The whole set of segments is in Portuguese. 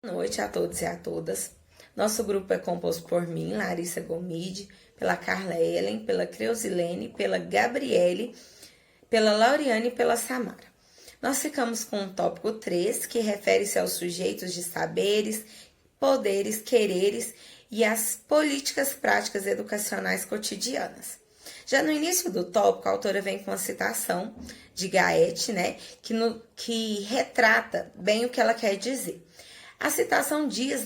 Boa noite a todos e a todas. Nosso grupo é composto por mim, Larissa Gomide, pela Carla Ellen, pela Creusilene, pela Gabriele, pela Lauriane e pela Samara. Nós ficamos com o tópico 3, que refere-se aos sujeitos de saberes, poderes, quereres e as políticas práticas educacionais cotidianas. Já no início do tópico, a autora vem com uma citação de Goethe, que retrata bem o que ela quer dizer. A citação diz,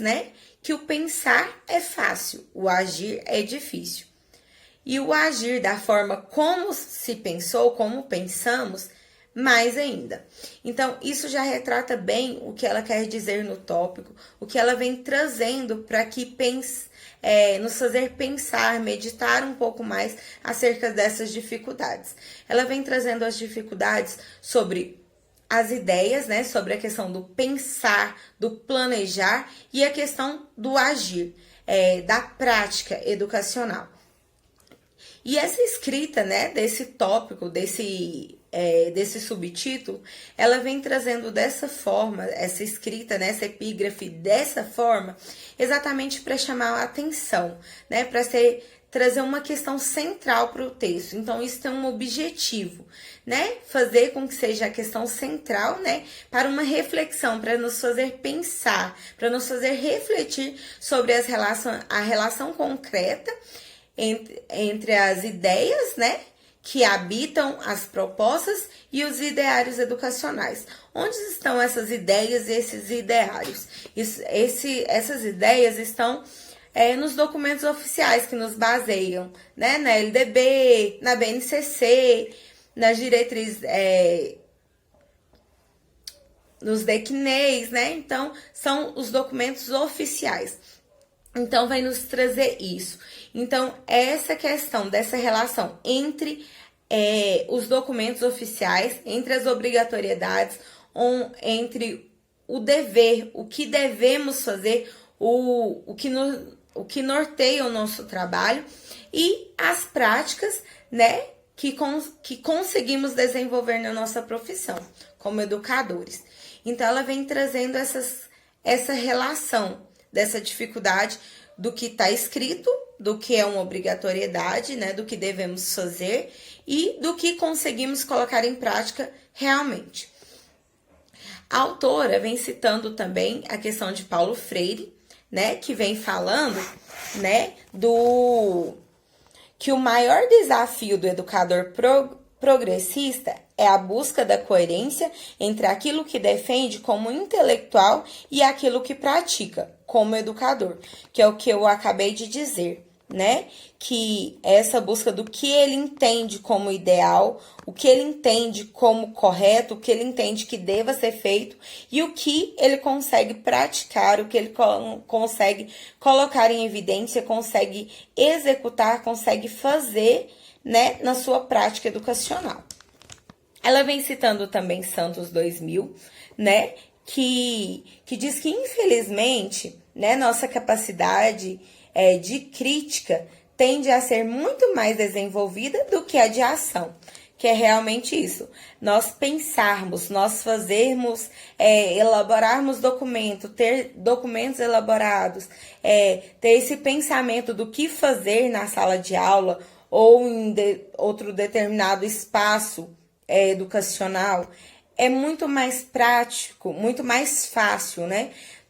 que o pensar é fácil, o agir é difícil. E o agir da forma como se pensou, como pensamos, mais ainda. Então, isso já retrata bem o que ela quer dizer no tópico, o que ela vem trazendo para que nos fazer pensar, meditar um pouco mais acerca dessas dificuldades. Ela vem trazendo as dificuldades sobre as ideias, sobre a questão do pensar, do planejar e a questão do agir, da prática educacional. E essa escrita, desse tópico, desse subtítulo, ela vem trazendo dessa forma, essa escrita, essa epígrafe dessa forma, exatamente para chamar a atenção, para trazer uma questão central para o texto. Então, isso tem um objetivo, fazer com que seja a questão central, para uma reflexão, para nos fazer pensar, para nos fazer refletir sobre a relação concreta entre as ideias, que habitam as propostas e os ideários educacionais. Onde estão essas ideias e esses ideários? Essas ideias estão nos documentos oficiais que nos baseiam, na LDB, na BNCC, nas diretrizes, nos DECNEs, Então, são os documentos oficiais. Então, vai nos trazer isso. Então, essa questão dessa relação entre os documentos oficiais, entre as obrigatoriedades, entre o dever, o que devemos fazer, o que norteia o nosso trabalho e as práticas, que conseguimos desenvolver na nossa profissão como educadores. Então, ela vem trazendo essa relação dessa dificuldade do que está escrito, do que é uma obrigatoriedade, do que devemos fazer e do que conseguimos colocar em prática realmente. A autora vem citando também a questão de Paulo Freire, que vem falando, que o maior desafio do educador progressista é a busca da coerência entre aquilo que defende como intelectual e aquilo que pratica como educador, que é o que eu acabei de dizer, que essa busca do que ele entende como ideal, o que ele entende como correto, o que ele entende que deva ser feito e o que ele consegue praticar, o que ele consegue colocar em evidência, consegue executar, consegue fazer, na sua prática educacional. Ela vem citando também Santos 2000, que diz que, infelizmente, nossa capacidade de crítica tende a ser muito mais desenvolvida do que a de ação, que é realmente isso. Nós pensarmos, nós fazermos, elaborarmos documentos, ter documentos elaborados, ter esse pensamento do que fazer na sala de aula ou em outro determinado espaço educacional, é muito mais prático, muito mais fácil,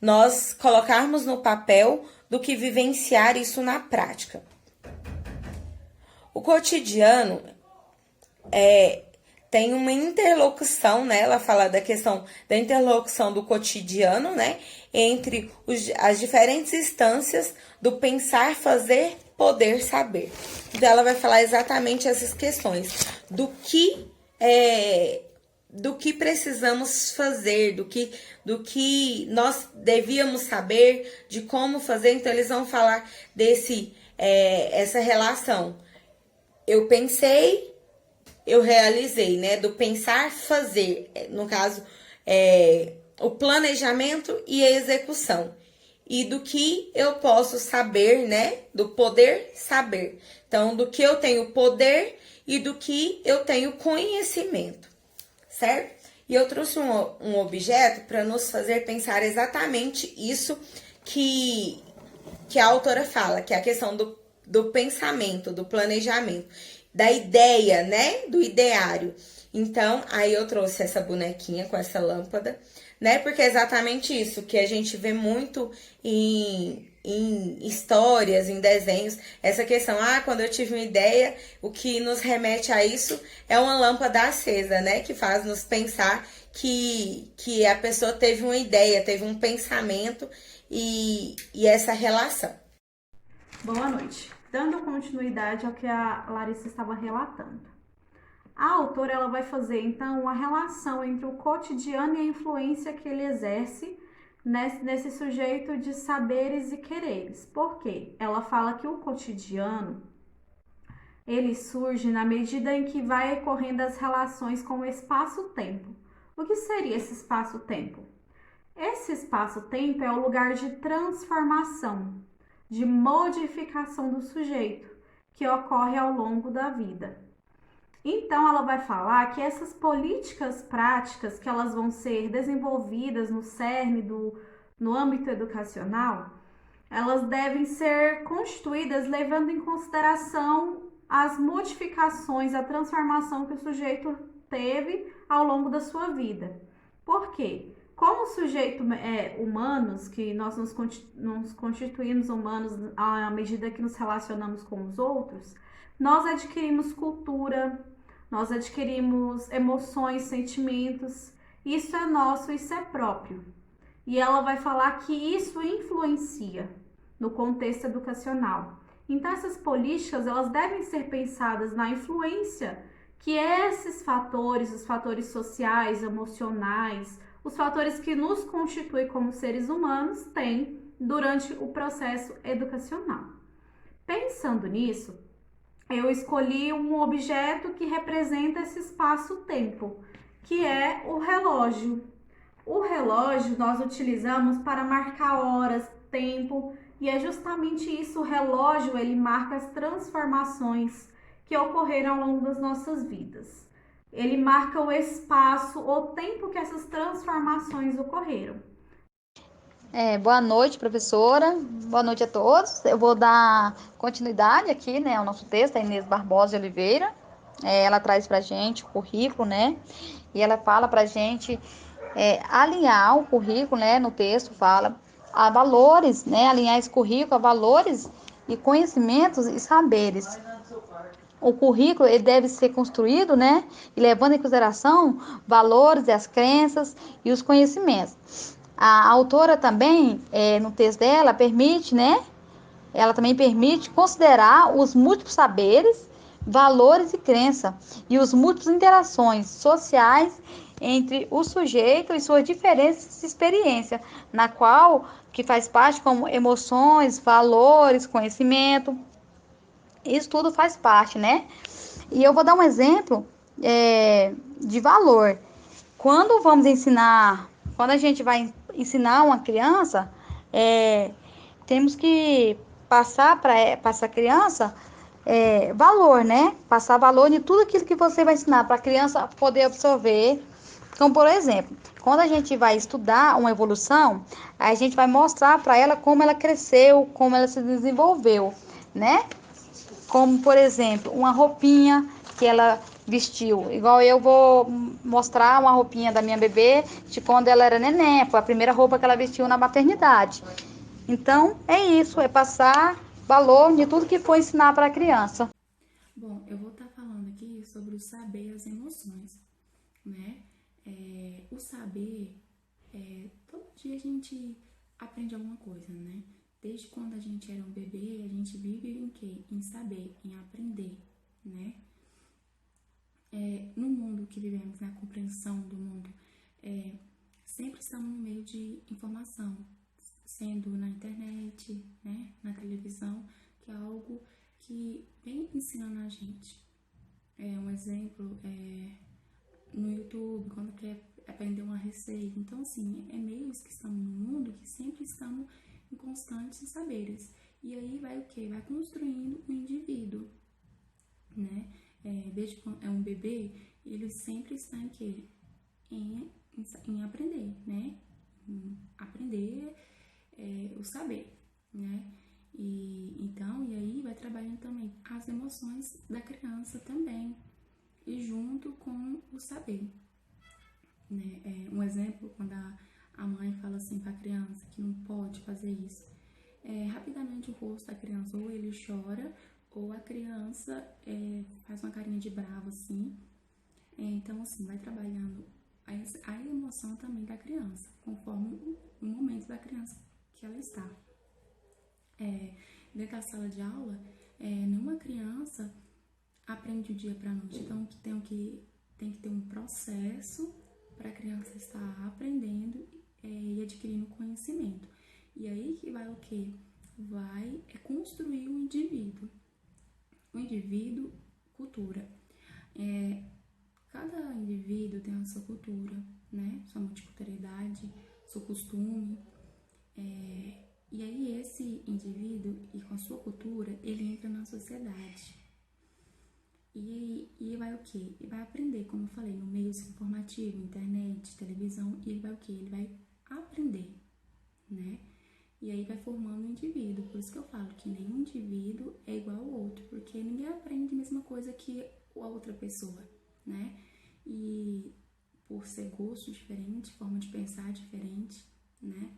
nós colocarmos no papel do que vivenciar isso na prática. O cotidiano tem uma interlocução, ela fala da questão da interlocução do cotidiano, entre as diferentes instâncias do pensar, fazer, poder, saber. Então, ela vai falar exatamente essas questões do que precisamos fazer, do que nós devíamos saber, de como fazer. Então, eles vão falar essa relação. Eu pensei, eu realizei, do pensar, fazer. No caso, o planejamento e a execução. E do que eu posso saber, do poder saber. Então, do que eu tenho poder e do que eu tenho conhecimento, certo? E eu trouxe um objeto para nos fazer pensar exatamente isso que a autora fala, que é a questão do pensamento, do planejamento, da ideia, né? Do ideário. Então, aí eu trouxe essa bonequinha com essa lâmpada, né? Porque é exatamente isso que a gente vê muito em histórias, em desenhos, essa questão, quando eu tive uma ideia, o que nos remete a isso é uma lâmpada acesa, né? Que faz nos pensar que a pessoa teve uma ideia, teve um pensamento e essa relação. Boa noite. Dando continuidade ao que a Larissa estava relatando. A autora ela vai fazer então uma relação entre o cotidiano e a influência que ele exerce nesse sujeito de saberes e quereres. Por quê? Ela fala que o cotidiano ele surge na medida em que vai ocorrendo as relações com o espaço-tempo. O que seria esse espaço-tempo? Esse espaço-tempo é o lugar de transformação, de modificação do sujeito, que ocorre ao longo da vida. Então, ela vai falar que essas políticas práticas que elas vão ser desenvolvidas no cerne no âmbito educacional, elas devem ser constituídas levando em consideração as modificações, a transformação que o sujeito teve ao longo da sua vida. Por quê? Como sujeito humanos, que nós nos constituímos humanos à medida que nos relacionamos com os outros, nós adquirimos cultura, nós adquirimos emoções, sentimentos. Isso é nosso, isso é próprio. E ela vai falar que isso influencia no contexto educacional. Então essas políticas, elas devem ser pensadas na influência que esses fatores, os fatores sociais, emocionais, os fatores que nos constituem como seres humanos, têm durante o processo educacional. Pensando nisso, eu escolhi um objeto que representa esse espaço-tempo, que é o relógio. O relógio nós utilizamos para marcar horas, tempo, e é justamente isso, o relógio ele marca as transformações que ocorreram ao longo das nossas vidas. Ele marca o espaço, o tempo que essas transformações ocorreram. Boa noite, professora. Boa noite a todos. Eu vou dar continuidade aqui, né, ao nosso texto, a Inês Barbosa de Oliveira. Ela traz para a gente o currículo, né, e ela fala para a gente alinhar o currículo, né, no texto fala a valores, né, alinhar esse currículo a valores e conhecimentos e saberes. O currículo ele deve ser construído, né, e levando em consideração valores, as crenças e os conhecimentos. A autora também, no texto dela, permite, né? Ela também permite considerar os múltiplos saberes, valores e crença e os múltiplos interações sociais entre o sujeito e suas diferentes experiências, na qual que faz parte como emoções, valores, conhecimento. Isso tudo faz parte, né? E eu vou dar um exemplo de valor. Quando a gente vai ensinar uma criança, temos que passar para essa criança valor, né? Passar valor de tudo aquilo que você vai ensinar para a criança poder absorver. Como, por exemplo, quando a gente vai estudar uma evolução, a gente vai mostrar para ela como ela cresceu, como ela se desenvolveu, né? Como, por exemplo, uma roupinha que ela vestiu. Igual eu vou mostrar uma roupinha da minha bebê de quando ela era neném, foi a primeira roupa que ela vestiu na maternidade. Então, é isso, é passar valor de tudo que for ensinar para a criança. Bom, eu vou estar falando aqui sobre o saber e as emoções, né? O saber, todo dia a gente aprende alguma coisa, né? Desde quando a gente era um bebê, a gente vive em quê? Em saber, em aprender, né? No mundo que vivemos, na compreensão do mundo, sempre estamos no meio de informação, sendo na internet, né? Na televisão, que é algo que vem ensinando a gente. Um exemplo no YouTube, quando quer aprender uma receita. Então, assim, meios que estamos no mundo que sempre estamos em constantes saberes. E aí vai o quê? Vai construindo o indivíduo, né? Desde quando é um bebê, ele sempre está em quê? em aprender, né? Aprender o saber, né? E aí vai trabalhando também as emoções da criança também, e junto com o saber, né? Um exemplo, quando a mãe fala assim para a criança que não pode fazer isso, rapidamente o rosto da criança, ou ele chora, ou a criança faz uma carinha de bravo, assim. Então, assim, vai trabalhando a emoção também da criança, conforme o momento da criança que ela está. Dentro da sala de aula, nenhuma criança aprende do dia para a noite, então tem que ter um processo para a criança estar aprendendo e adquirindo conhecimento. E aí que vai o quê? Vai construir um indivíduo. O indivíduo, cultura. Cada indivíduo tem a sua cultura, né? Sua multiculturalidade, seu costume. E aí esse indivíduo, e com a sua cultura, ele entra na sociedade. E vai o quê? Ele vai aprender, como eu falei, no meio informativo, internet, televisão, e ele vai o quê? Ele vai aprender, né? E aí vai formando um indivíduo. Por isso que eu falo que nenhum indivíduo é igual ao outro, porque ninguém aprende a mesma coisa que a outra pessoa, né? E por ser gosto diferente, forma de pensar diferente, né?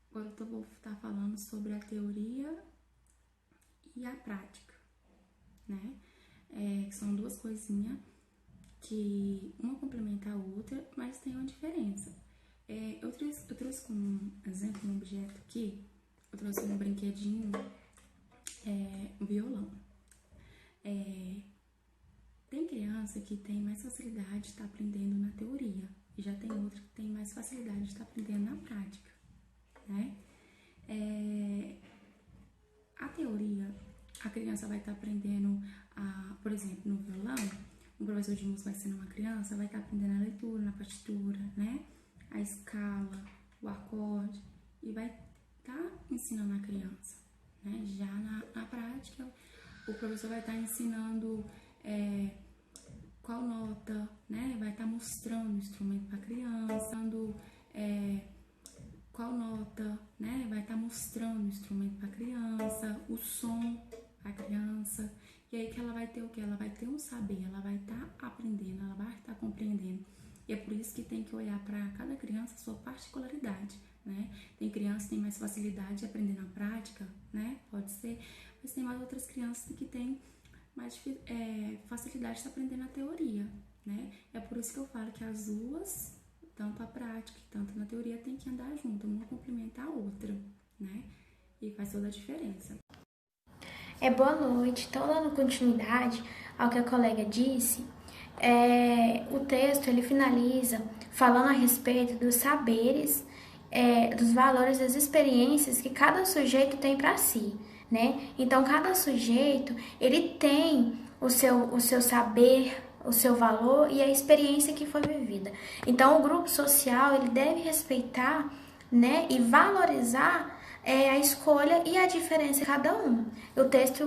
Agora eu vou estar falando sobre a teoria e a prática, né? Que são duas coisinhas que uma complementa a outra, mas tem uma diferença. Eu trouxe como exemplo um objeto aqui, eu trouxe um brinquedinho, um violão. Tem criança que tem mais facilidade de estar aprendendo na teoria, e já tem outra que tem mais facilidade de estar aprendendo na prática, né? A teoria, a criança vai estar aprendendo, por exemplo, no violão, um professor de música vai ensinar uma criança, vai estar aprendendo a leitura, na partitura, né? A escala, o acorde, e vai estar ensinando a criança, né? Já na prática, o professor vai estar ensinando qual nota, né? Vai estar mostrando o instrumento para a criança, qual nota, né? Vai estar mostrando o instrumento para a criança, o som para a criança, e aí que ela vai ter o quê? Ela vai ter um saber, ela vai estar aprendendo, ela vai estar compreendendo. E é por isso que tem que olhar para cada criança a sua particularidade, né? Tem crianças que têm mais facilidade de aprender na prática, né? Pode ser, mas tem mais outras crianças que têm mais facilidade de aprender na teoria, né? É por isso que eu falo que as duas, tanto a prática e tanto na teoria, tem que andar junto, uma complementa a outra, né? E faz toda a diferença. Boa noite. Então, dando continuidade ao que a colega disse, o texto ele finaliza falando a respeito dos saberes, dos valores, das experiências que cada sujeito tem para si, né? Então, cada sujeito ele tem o seu saber, o seu valor e a experiência que foi vivida. Então, o grupo social ele deve respeitar, né, e valorizar a escolha e a diferença de cada um. O texto,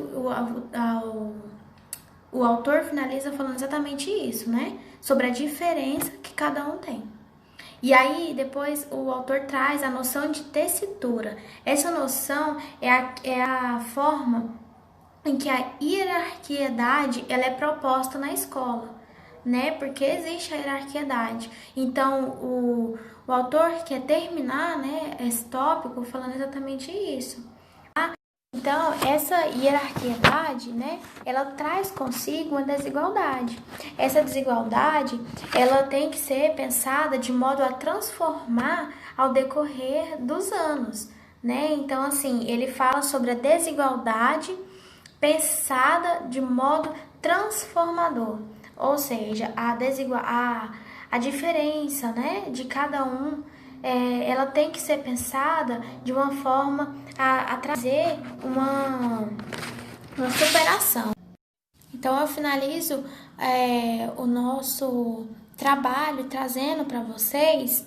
o autor finaliza falando exatamente isso, né? Sobre a diferença que cada um tem. E aí, depois, o autor traz a noção de tessitura. Essa noção é a forma em que a hierarquiedade ela é proposta na escola, né? Porque existe a hierarquiedade. Então, o autor quer terminar, né, esse tópico falando exatamente isso. Então, essa hierarquiedade, né, ela traz consigo uma desigualdade. Essa desigualdade, ela tem que ser pensada de modo a transformar ao decorrer dos anos, né? Então, assim, ele fala sobre a desigualdade pensada de modo transformador. Ou seja, a diferença, né, de cada um, ela tem que ser pensada de uma forma a trazer uma superação. Então, eu finalizo o nosso trabalho trazendo para vocês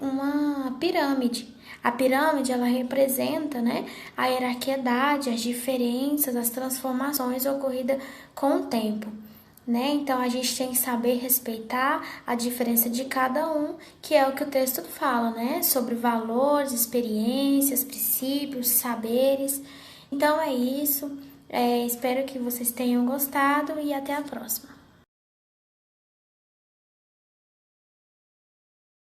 uma pirâmide. A pirâmide, ela representa, né, a hierarquiedade, as diferenças, as transformações ocorridas com o tempo. né? Então a gente tem que saber respeitar a diferença de cada um, que é o que o texto fala, né? Sobre valores, experiências, princípios, saberes. Então é isso. Espero que vocês tenham gostado e até a próxima.